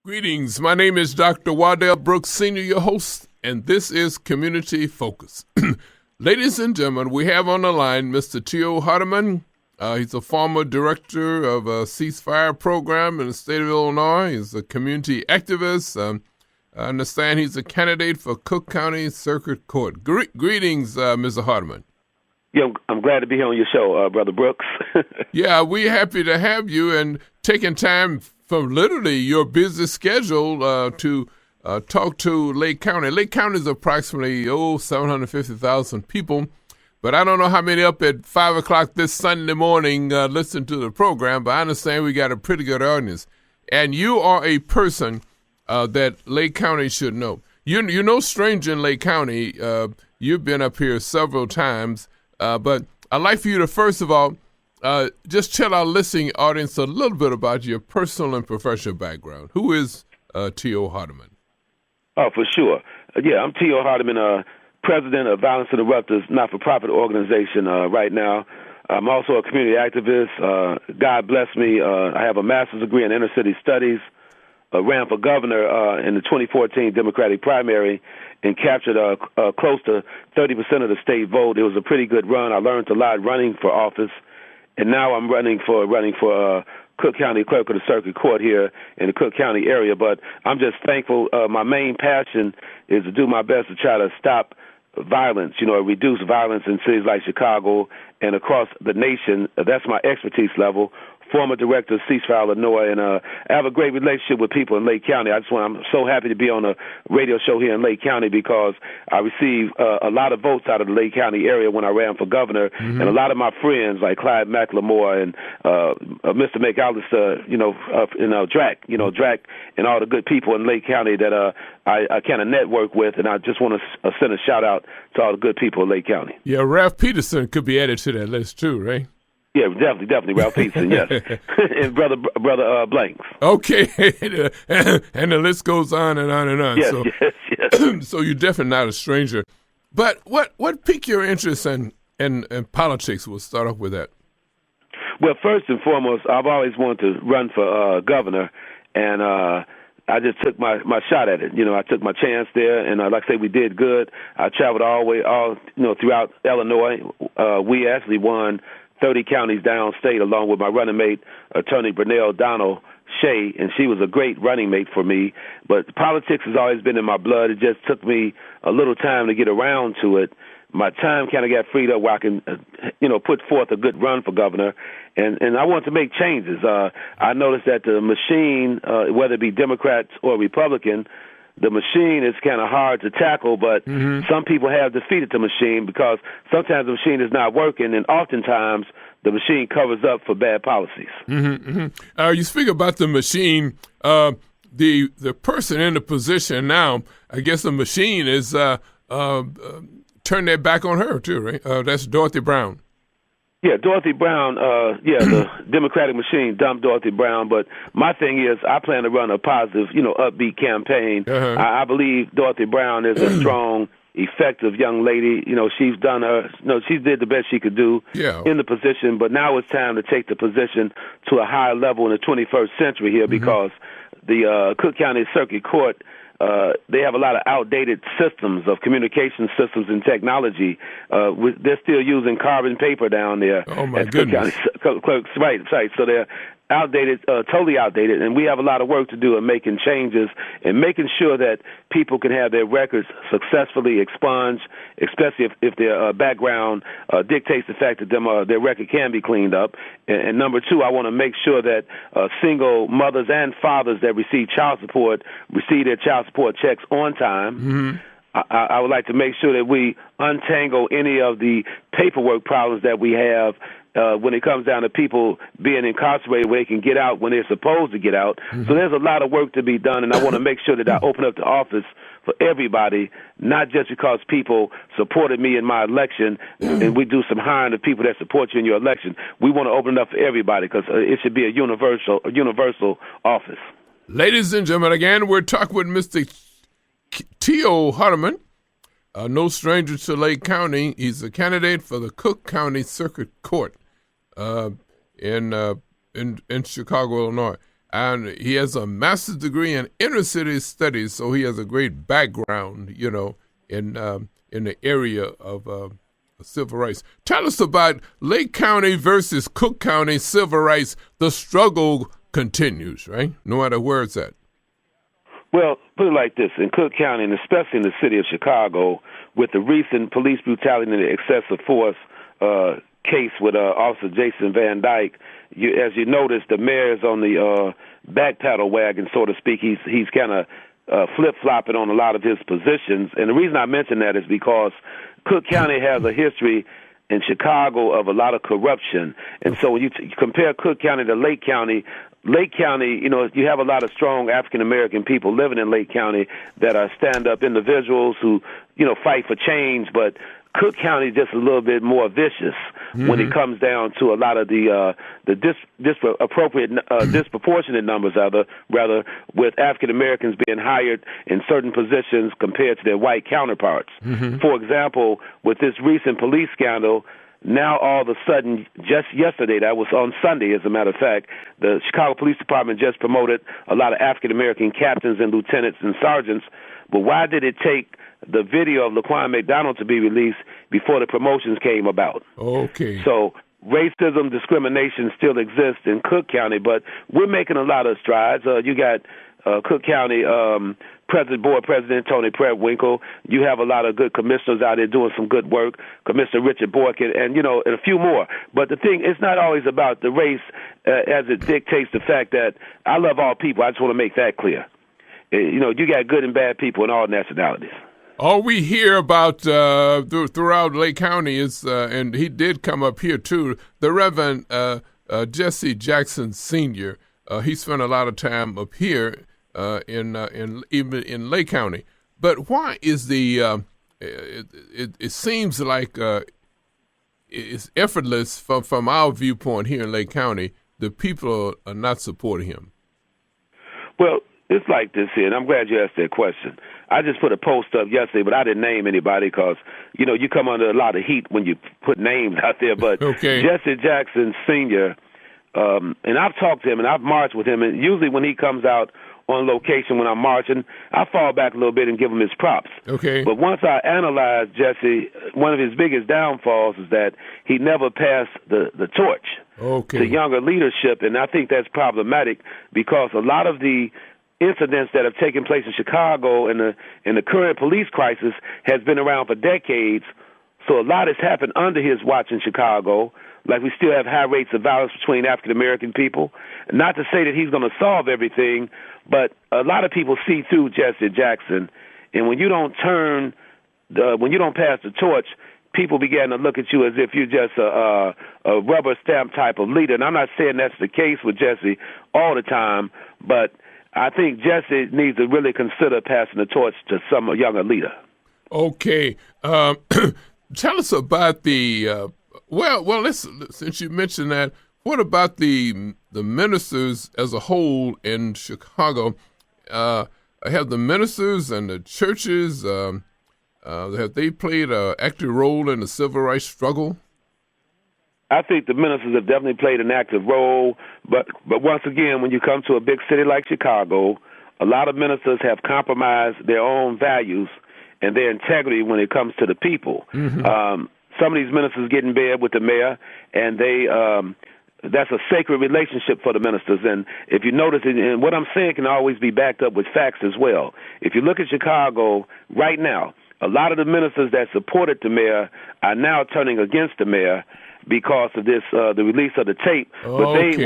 Greetings. My name is Dr. Waddell Brooks, Sr., your host, and this is Community Focus. Ladies and gentlemen, we have on the line Mr. Tio Hardiman. He's a former director of a ceasefire program in the state of Illinois. He's a community activist. I understand he's a candidate for Cook County Circuit Court. Greetings, Mr. Hardiman. Yeah, I'm glad to be here on your show, Brother Brooks. Yeah, we're happy to have you and taking time from literally your busy schedule to talk to Lake County. Lake County is approximately 750,000 people, but I don't know how many up at 5 o'clock this Sunday morning listen to the program, but I understand we got a pretty good audience. And you are a person that Lake County should know. You're no stranger in Lake County. You've been up here several times, but I'd like for you to, first of all, just tell our listening audience a little bit about your personal and professional background. Who is Tio Hardiman? Oh, for sure. Yeah, I'm Tio Hardiman, president of Violence Interrupters, not-for-profit organization right now. I'm also a community activist. God bless me. I have a master's degree in inner-city studies. Ran for governor in the 2014 Democratic primary and captured close to 30% of the state vote. It was a pretty good run. I learned a lot running for office. And now I'm running for Cook County Clerk of the Circuit Court here in the Cook County area. But I'm just thankful. My main passion is to do my best to try to stop violence, reduce violence in cities like Chicago and across the nation. That's my expertise level. Former director of Ceasefire, Illinois, and I have a great relationship with people in Lake County. I'm so happy to be on a radio show here in Lake County because I received a lot of votes out of the Lake County area when I ran for governor, and a lot of my friends like Clyde McLemore and Mr. McAllister, Drac, Drac, and all the good people in Lake County that I kind of network with, and I just want to send a shout out to all the good people in Lake County. Yeah, Ralph Peterson could be added to that list too, right? Yeah, definitely, Ralph Peterson, yes. And brother Blanks. Okay, and the list goes on and on and on. Yes, so, yes. So you're definitely not a stranger. But what piqued your interest in politics? We'll start off with that. Well, first and foremost, I've always wanted to run for governor, and I just took my shot at it. I took my chance there, and like I say, we did good. I traveled all throughout Illinois. We actually won 30 counties downstate, along with my running mate, Attorney Brunel Donald Shea, and she was a great running mate for me. But politics has always been in my blood. It just took me a little time to get around to it. My time kind of got freed up where I can, put forth a good run for governor, and I want to make changes. I noticed that the machine, whether it be Democrats or Republican, the machine is kind of hard to tackle, but some people have defeated the machine because sometimes the machine is not working, and oftentimes the machine covers up for bad policies. You speak about the machine. The person in the position now, I guess the machine is turned their back on her too, right? That's Dorothy Brown. Yeah, Dorothy Brown, the Democratic machine dumped Dorothy Brown, but my thing is I plan to run a positive, upbeat campaign. I believe Dorothy Brown is a strong, effective young lady. She's done she did the best she could do in the position, but now it's time to take the position to a higher level in the 21st century here because the Cook County Circuit Court, they have a lot of outdated systems of communication systems and technology. They're still using carbon paper down there. Oh, my goodness. Clerks, right. So they're outdated, totally outdated, and we have a lot of work to do in making changes and making sure that people can have their records successfully expunged, especially if their background dictates the fact that their record can be cleaned up. And number two, I want to make sure that single mothers and fathers that receive child support receive their child support checks on time. I would like to make sure that we untangle any of the paperwork problems that we have when it comes down to people being incarcerated where they can get out when they're supposed to get out. So there's a lot of work to be done, and I want to make sure that I open up the office for everybody, not just because people supported me in my election, and we do some hiring of people that support you in your election. We want to open it up for everybody because it should be a universal office. Ladies and gentlemen, again, we're talking with Mr. Tio Hardiman, no stranger to Lake County. He's a candidate for the Cook County Circuit Court in Chicago, Illinois. and he has a master's degree in inner city studies, so he has a great background, in the area of civil rights. Tell us about Lake County versus Cook County civil rights. The struggle continues, right? No matter where it's at. Well, put it like this. In Cook County, and especially in the city of Chicago, with the recent police brutality and the excessive force case with Officer Jason Van Dyke, as you notice, the mayor is on the back paddle wagon, so to speak. He's kind of flip-flopping on a lot of his positions. And the reason I mention that is because Cook County has a history in Chicago of a lot of corruption. And so when you compare Cook County to Lake County, you have a lot of strong African-American people living in Lake County that are stand-up individuals who, fight for change. But Cook County is just a little bit more vicious when it comes down to a lot of the disproportionate numbers, rather, with African-Americans being hired in certain positions compared to their white counterparts. For example, with this recent police scandal, now all of a sudden, just yesterday, that was on Sunday, as a matter of fact, the Chicago Police Department just promoted a lot of African-American captains and lieutenants and sergeants. But why did it take the video of Laquan McDonald to be released before the promotions came about? Okay. So racism, discrimination still exists in Cook County, but we're making a lot of strides. You got Cook County Board President Tony Prewinkle. You have a lot of good commissioners out there doing some good work. Commissioner Richard Bork, and a few more. But the thing, it's not always about the race as it dictates the fact that I love all people. I just want to make that clear. You got good and bad people in all nationalities. All we hear about throughout Lake County is, and he did come up here too, the Reverend Jesse Jackson Sr. He spent a lot of time up here even in Lake County. But why is it seems like it's effortless from our viewpoint here in Lake County. The people are not supporting him. Well, it's like this here, and I'm glad you asked that question. I just put a post up yesterday, but I didn't name anybody because, you come under a lot of heat when you put names out there. But okay. Jesse Jackson Sr., and I've talked to him, and I've marched with him, and usually when he comes out on location when I'm marching, I fall back a little bit and give him his props. Okay. But once I analyze Jesse, one of his biggest downfalls is that he never passed the torch to younger leadership, and I think that's problematic because a lot of the incidents that have taken place in Chicago and the current police crisis has been around for decades. So a lot has happened under his watch in Chicago. Like we still have high rates of violence between African American people. Not to say that he's going to solve everything, but a lot of people see through Jesse Jackson. And when you don't when you don't pass the torch, people begin to look at you as if you're just a rubber stamp type of leader. And I'm not saying that's the case with Jesse all the time, but I think Jesse needs to really consider passing the torch to some younger leader. Okay. Tell us about the, since you mentioned that, what about the ministers as a whole in Chicago? Have the ministers and the churches, have they played an active role in the civil rights struggle? I think the ministers have definitely played an active role, but once again, when you come to a big city like Chicago, a lot of ministers have compromised their own values and their integrity when it comes to the people. Mm-hmm. Some of these ministers get in bed with the mayor, and that's a sacred relationship for the ministers. And if you notice, and what I'm saying can always be backed up with facts as well. If you look at Chicago right now, a lot of the ministers that supported the mayor are now turning against the mayor because of this, the release of the tape. But they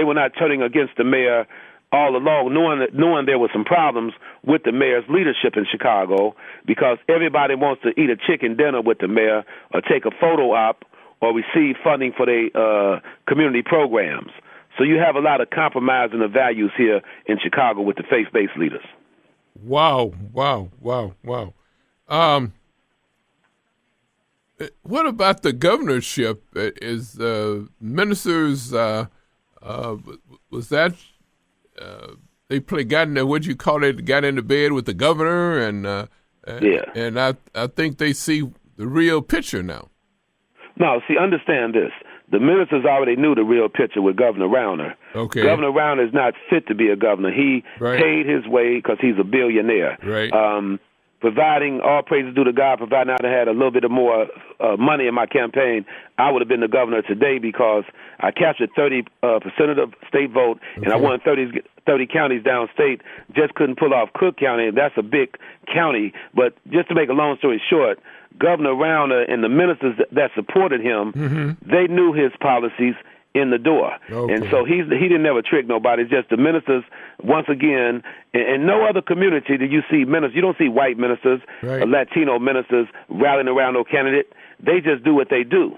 were not turning against the mayor all along, knowing there were some problems with the mayor's leadership in Chicago, because everybody wants to eat a chicken dinner with the mayor or take a photo op or receive funding for their community programs. So you have a lot of compromising of values here in Chicago with the faith-based leaders. Wow. What about the governorship? Is ministers, was that, they got in the bed with the governor, and I think they see the real picture now. No, see, understand this. the ministers already knew the real picture with Governor Rauner. Okay. Governor Rauner is not fit to be a governor. He paid his way because he's a billionaire. Right. Providing all praises due to God, providing I had a little bit of more money in my campaign, I would have been the governor today because I captured 30% of the state vote, and I won 30 counties downstate. Just couldn't pull off Cook County, and that's a big county. But just to make a long story short, Governor Rauner and the ministers that supported him, they knew his policies in the door. Okay. And so he didn't ever trick nobody. It's just the ministers, once again, and no other community do you see ministers. You don't see white ministers or Latino ministers rallying around no candidate. They just do what they do.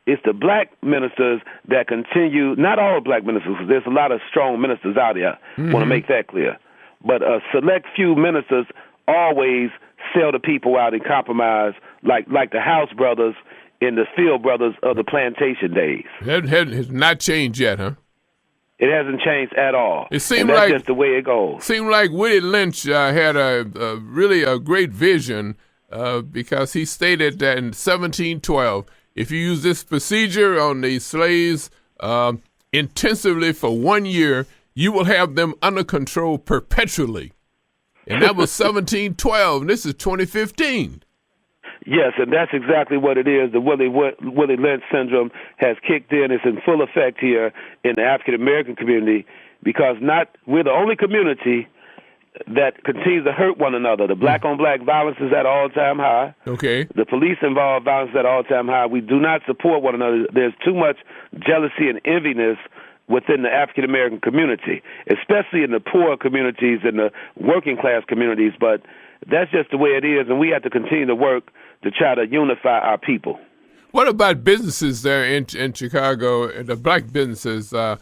It's the black ministers that continue, not all black ministers, because there's a lot of strong ministers out there. Want to make that clear. But a select few ministers always sell the people out and compromise, like the House brothers and the Field brothers of the plantation days. That has not changed yet, huh? It hasn't changed at all. It seemed that's like just the way it goes. Seemed like Willie Lynch had a really great vision because he stated that in 1712, if you use this procedure on the slaves intensively for 1 year, you will have them under control perpetually. And that was 1712, and this is 2015. Yes, and that's exactly what it is. The Willie Lynch syndrome has kicked in. It's in full effect here in the African-American community because we're the only community that continues to hurt one another. The black-on-black violence is at an all-time high. Okay. The police-involved violence is at an all-time high. We do not support one another. There's too much jealousy and enviness within the African-American community, especially in the poor communities and the working-class communities. But that's just the way it is, and we have to continue to work to try to unify our people. What about businesses there in Chicago, the black businesses? Are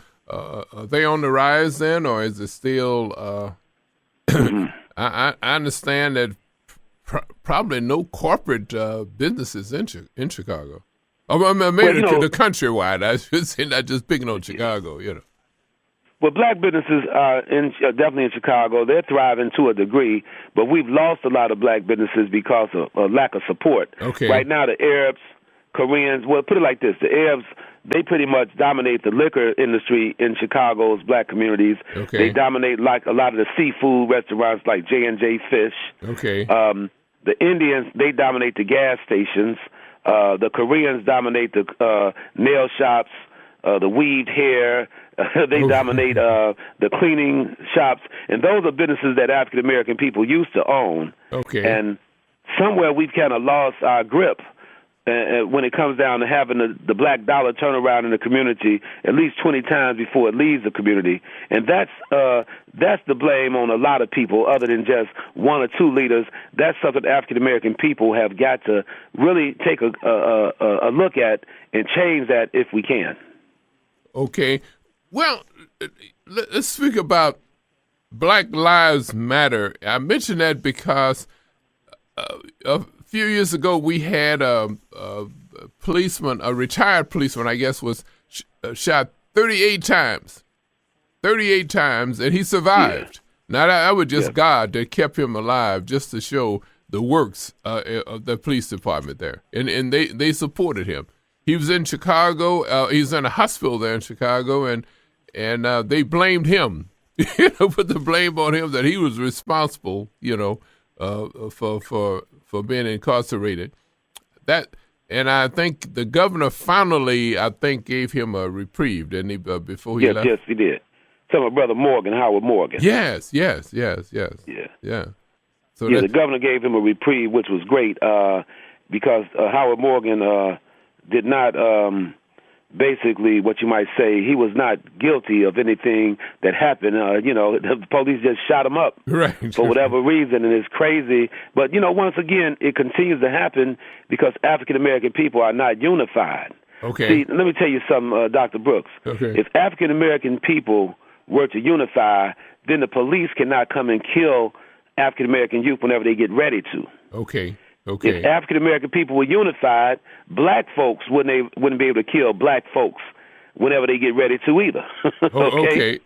they on the rise then, or is it still I understand that probably no corporate businesses in Chicago. Maybe the countrywide, I should say, not just picking on Chicago, Well, black businesses are definitely in Chicago. They're thriving to a degree, but we've lost a lot of black businesses because of a lack of support. Okay. Right now, the Arabs, Koreans, well, put it like this. The Arabs, they pretty much dominate the liquor industry in Chicago's black communities. Okay. They dominate like a lot of the seafood restaurants like J&J Fish. Okay. The Indians, they dominate the gas stations. The Koreans dominate the nail shops, the weaved hair. They dominate the cleaning shops. And those are businesses that African-American people used to own. Okay. And somewhere we've kind of lost our grip when it comes down to having the black dollar turn around in the community at least 20 times before it leaves the community. And that's the blame on a lot of people other than just one or two leaders. That's something African-American people have got to really take a look at and change that if we can. Okay. Well, let's speak about Black Lives Matter. I mention that because a few years ago we had a policeman, a retired policeman, I guess, was shot 38 times. 38 times, and he survived. Yeah. Now, that was just God that kept him alive just to show the works of the police department there. And they supported him. He was in Chicago. He was in a hospital there in Chicago, and they blamed him. Put the blame on him that he was responsible, for being incarcerated. And I think the governor finally, gave him a reprieve, didn't he? Before he left. Yes, he did. Tell my brother Howard Morgan. Yes. Yeah. So the governor gave him a reprieve, which was great, because Howard Morgan did not, basically, what you might say, he was not guilty of anything that happened. The police just shot him up for whatever reason, and it's crazy. But, once again, it continues to happen because African-American people are not unified. Okay. See, let me tell you something, Dr. Brooks. Okay. If African-American people were to unify, then the police cannot come and kill African-American youth whenever they get ready to. Okay. If African-American people were unified, black folks wouldn't be able to kill black folks whenever they get ready to either. Okay.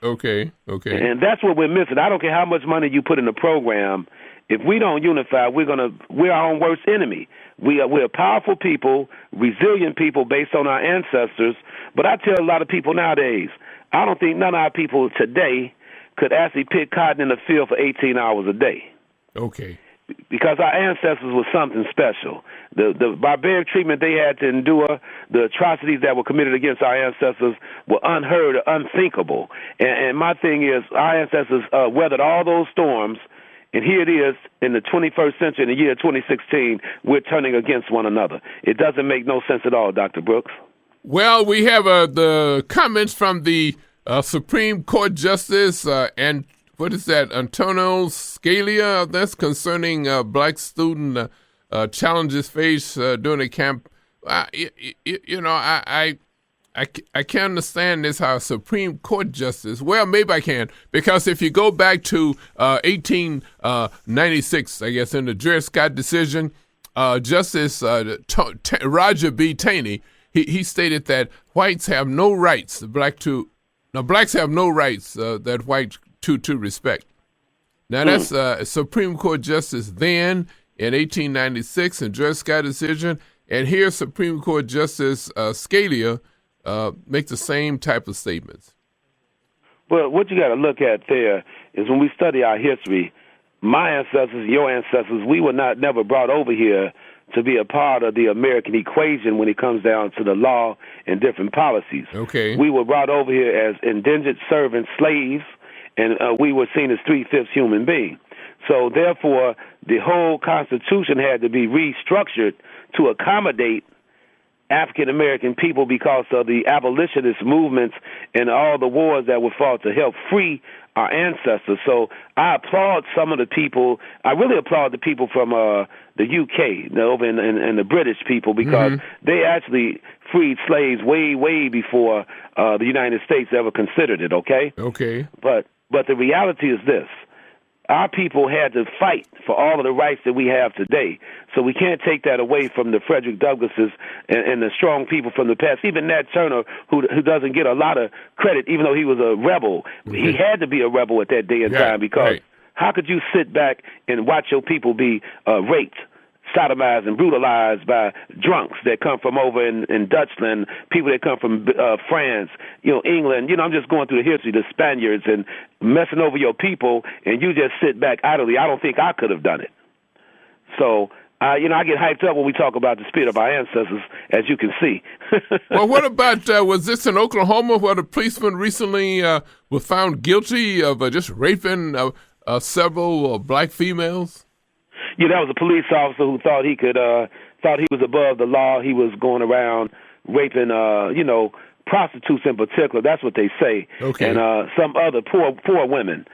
And that's what we're missing. I don't care how much money you put in the program If we don't unify, we're our own worst enemy. We're powerful people, resilient people based on our ancestors. But I tell a lot of people nowadays, I don't think none of our people today could actually pick cotton in the field for 18 hours a day. Okay. Because our ancestors were something special. The barbaric treatment they had to endure, the atrocities that were committed against our ancestors were unheard, unthinkable. And my thing is, our ancestors weathered all those storms, and here it is in the 21st century, in the year 2016, we're turning against one another. It doesn't make no sense at all, Dr. Brooks. Well, we have the comments from the Supreme Court Justice and what is that, Antonio Scalia? That's concerning black student challenges faced during the camp. I can't understand this, how a Supreme Court justice, well, maybe I can, because if you go back to 1896, I guess, in the Dred Scott decision, Justice Roger B. Taney, he stated that whites have no rights, blacks have no rights that whites to respect. Now, that's a Supreme Court justice then in 1896 in Dred Scott decision, and here Supreme Court Justice Scalia make the same type of statements. Well, what you got to look at there is when we study our history, my ancestors, your ancestors, we were never brought over here to be a part of the American equation when it comes down to the law and different policies. Okay. We were brought over here as indentured servants, slaves, and we were seen as 3/5 human beings. So therefore, the whole Constitution had to be restructured to accommodate African-American people because of the abolitionist movements and all the wars that were fought to help free our ancestors. So I applaud some of the people. I really applaud the people from the UK, over in the British people, because they actually freed slaves way, way before the United States ever considered it, okay? Okay. But the reality is this. Our people had to fight for all of the rights that we have today. So we can't take that away from the Frederick Douglasses and the strong people from the past. Even Nat Turner, who doesn't get a lot of credit, even though he was a rebel. He had to be a rebel at that day and time, because how could you sit back and watch your people be raped, sodomized, and brutalized by drunks that come from over in Dutchland, people that come from France, England. I'm just going through the history, the Spaniards, and messing over your people, and you just sit back idly. I don't think I could have done it. So, I get hyped up when we talk about the spirit of our ancestors, as you can see. Well, what about, was this in Oklahoma where the policeman recently was found guilty of just raping several black females? Yeah, that was a police officer who thought he was above the law. He was going around raping, prostitutes in particular. That's what they say. Okay. And some other poor women.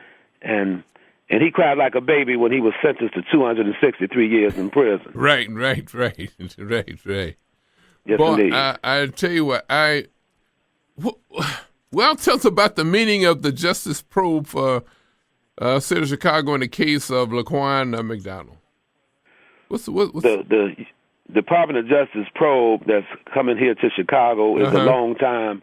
And he cried like a baby when he was sentenced to 263 years in prison. Right. Yes, boy, indeed. I tell you what, well, tell us about the meaning of the justice probe for City of Chicago in the case of Laquan McDonald. What's the Department of Justice probe that's coming here to Chicago is a long time